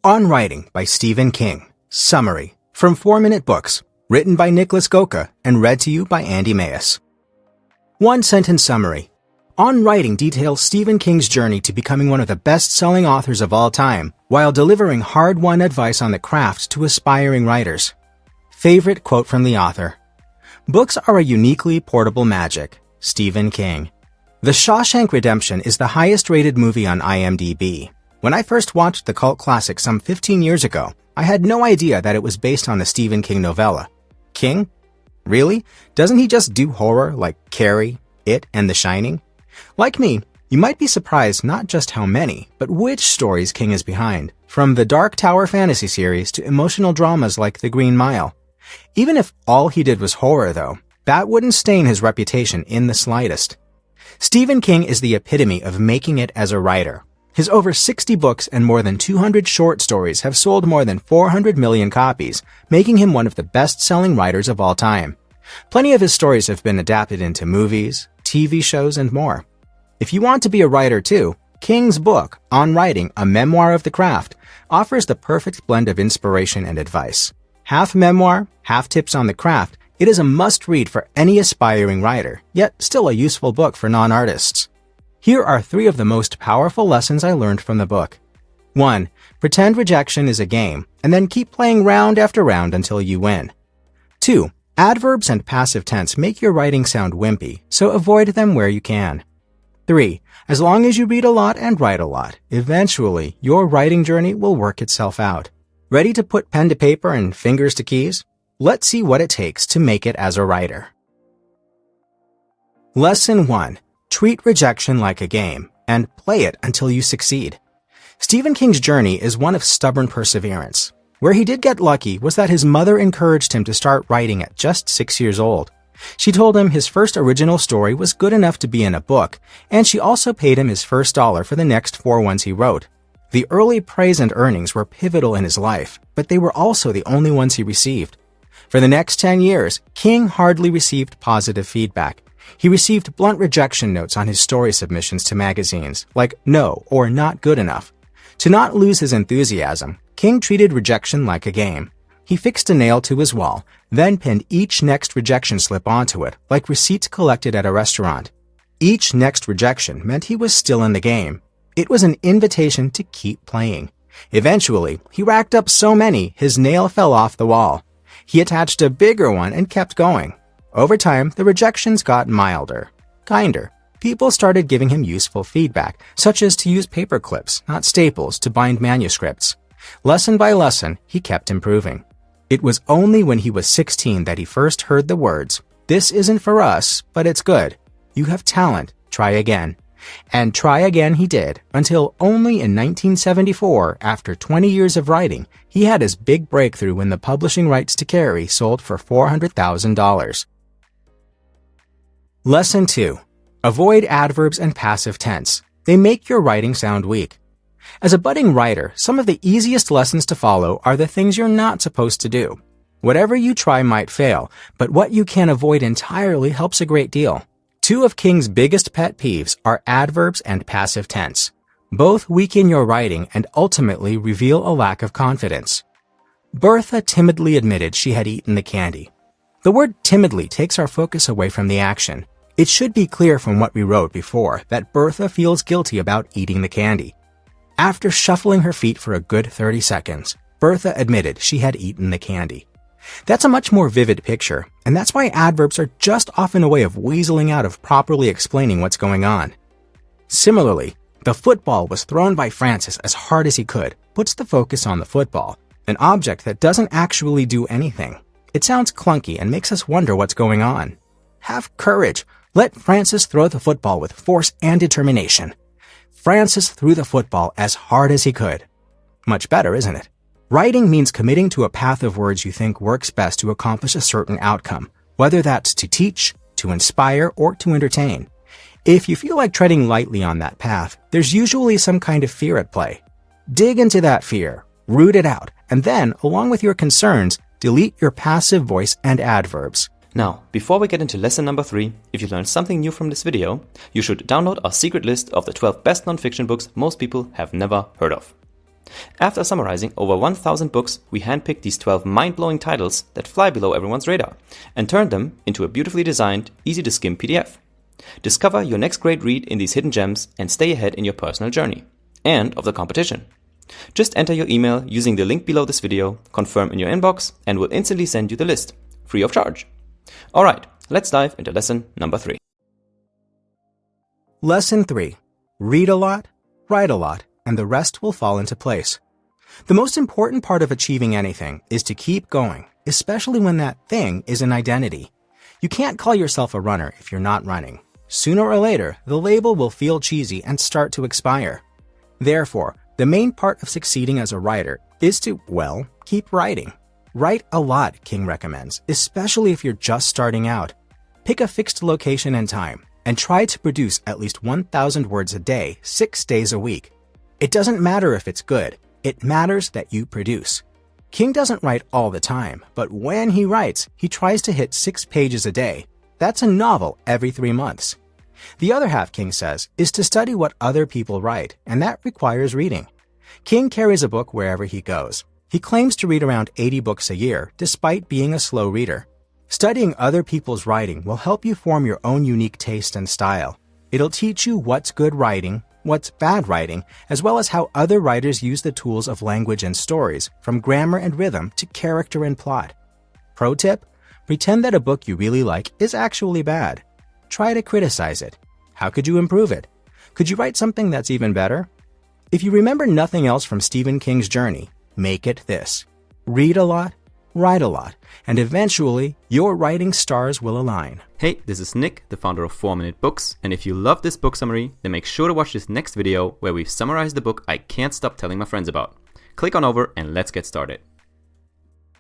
On Writing by Stephen King. Summary from 4-Minute Books, written by Nicholas Goka and read to you by Andy Mayes. One-sentence summary. On Writing details Stephen King's journey to becoming one of the best-selling authors of all time, while delivering hard-won advice on the craft to aspiring writers. Favorite quote from the author. Books are a uniquely portable magic. Stephen King. The Shawshank Redemption is the highest-rated movie on IMDb. When I first watched the cult classic some 15 years ago, I had no idea that it was based on the Stephen King novella. King? Really? Doesn't he just do horror like Carrie, It, and The Shining? Like me, you might be surprised not just how many, but which stories King is behind, from the Dark Tower fantasy series to emotional dramas like The Green Mile. Even if all he did was horror, though, that wouldn't stain his reputation in the slightest. Stephen King is the epitome of making it as a writer. His over 60 books and more than 200 short stories have sold more than 400 million copies, making him one of the best-selling writers of all time. Plenty of his stories have been adapted into movies, TV shows, and more. If you want to be a writer too, King's book, On Writing, a Memoir of the Craft, offers the perfect blend of inspiration and advice. Half memoir, half tips on the craft, it is a must-read for any aspiring writer, yet still a useful book for non-artists. Here are 3 of the most powerful lessons I learned from the book. 1. Pretend rejection is a game, and then keep playing round after round until you win. 2. Adverbs and passive tense make your writing sound wimpy, so avoid them where you can. 3. As long as you read a lot and write a lot, eventually your writing journey will work itself out. Ready to put pen to paper and fingers to keys? Let's see what it takes to make it as a writer. Lesson 1. Treat rejection like a game, and play it until you succeed. Stephen King's journey is one of stubborn perseverance. Where he did get lucky was that his mother encouraged him to start writing at just 6 years old. She told him his first original story was good enough to be in a book, and she also paid him his first $1 for the next 4 ones he wrote. The early praise and earnings were pivotal in his life, but they were also the only ones he received. For the next 10 years, King hardly received positive feedback. He received blunt rejection notes on his story submissions to magazines, like no or not good enough. To not lose his enthusiasm, King treated rejection like a game. He fixed a nail to his wall, then pinned each next rejection slip onto it, like receipts collected at a restaurant. Each next rejection meant he was still in the game. It was an invitation to keep playing. Eventually, he racked up so many, his nail fell off the wall. He attached a bigger one and kept going. Over time, the rejections got milder, kinder. People started giving him useful feedback, such as to use paper clips, not staples, to bind manuscripts. Lesson by lesson, he kept improving. It was only when he was 16 that he first heard the words, "This isn't for us, but it's good. You have talent, try again." And try again he did, until only in 1974, after 20 years of writing, he had his big breakthrough when the publishing rights to Carrie sold for $400,000. Lesson 2. Avoid adverbs and passive tense. They make your writing sound weak. As a budding writer, some of the easiest lessons to follow are the things you're not supposed to do. Whatever you try might fail, but what you can avoid entirely helps a great deal. 2 of King's biggest pet peeves are adverbs and passive tense. Both weaken your writing and ultimately reveal a lack of confidence. Bertha timidly admitted she had eaten the candy. The word timidly takes our focus away from the action. It should be clear from what we wrote before that Bertha feels guilty about eating the candy. After shuffling her feet for a good 30 seconds, Bertha admitted she had eaten the candy. That's a much more vivid picture, and that's why adverbs are just often a way of weaseling out of properly explaining what's going on. Similarly, the football was thrown by Francis as hard as he could puts the focus on the football, an object that doesn't actually do anything. It sounds clunky and makes us wonder what's going on. Have courage. Let Francis throw the football with force and determination. Francis threw the football as hard as he could. Much better, isn't it? Writing means committing to a path of words you think works best to accomplish a certain outcome, whether that's to teach, to inspire, or to entertain. If you feel like treading lightly on that path, there's usually some kind of fear at play. Dig into that fear, root it out, and then, along with your concerns, delete your passive voice and adverbs. Now, before we get into lesson number 3, if you learned something new from this video, you should download our secret list of the 12 best non-fiction books most people have never heard of. After summarizing over 1,000 books, we handpicked these 12 mind-blowing titles that fly below everyone's radar and turned them into a beautifully designed, easy-to-skim PDF. Discover your next great read in these hidden gems and stay ahead in your personal journey and of the competition. Just enter your email using the link below this video, confirm in your inbox, and we'll instantly send you the list, free of charge. Alright, let's dive into lesson number 3. Lesson 3. Read a lot, write a lot, and the rest will fall into place. The most important part of achieving anything is to keep going, especially when that thing is an identity. You can't call yourself a runner if you're not running. Sooner or later, the label will feel cheesy and start to expire. Therefore, the main part of succeeding as a writer is to, well, keep writing. Write a lot, King recommends, especially if you're just starting out. Pick a fixed location and time, and try to produce at least 1,000 words a day, 6 days a week. It doesn't matter if it's good, it matters that you produce. King doesn't write all the time, but when he writes, he tries to hit 6 pages a day. That's a novel every 3 months. The other half, King says, is to study what other people write, and that requires reading. King carries a book wherever he goes. He claims to read around 80 books a year, despite being a slow reader. Studying other people's writing will help you form your own unique taste and style. It'll teach you what's good writing, what's bad writing, as well as how other writers use the tools of language and stories, from grammar and rhythm to character and plot. Pro tip: pretend that a book you really like is actually bad. Try to criticize it. How could you improve it? Could you write something that's even better? If you remember nothing else from Stephen King's journey, make it this. Read a lot, write a lot, and eventually your writing stars will align. Hey, this is Nick, the founder of 4-Minute Books, and if you love this book summary, then make sure to watch this next video where we've summarized the book I can't stop telling my friends about. Click on over and let's get started.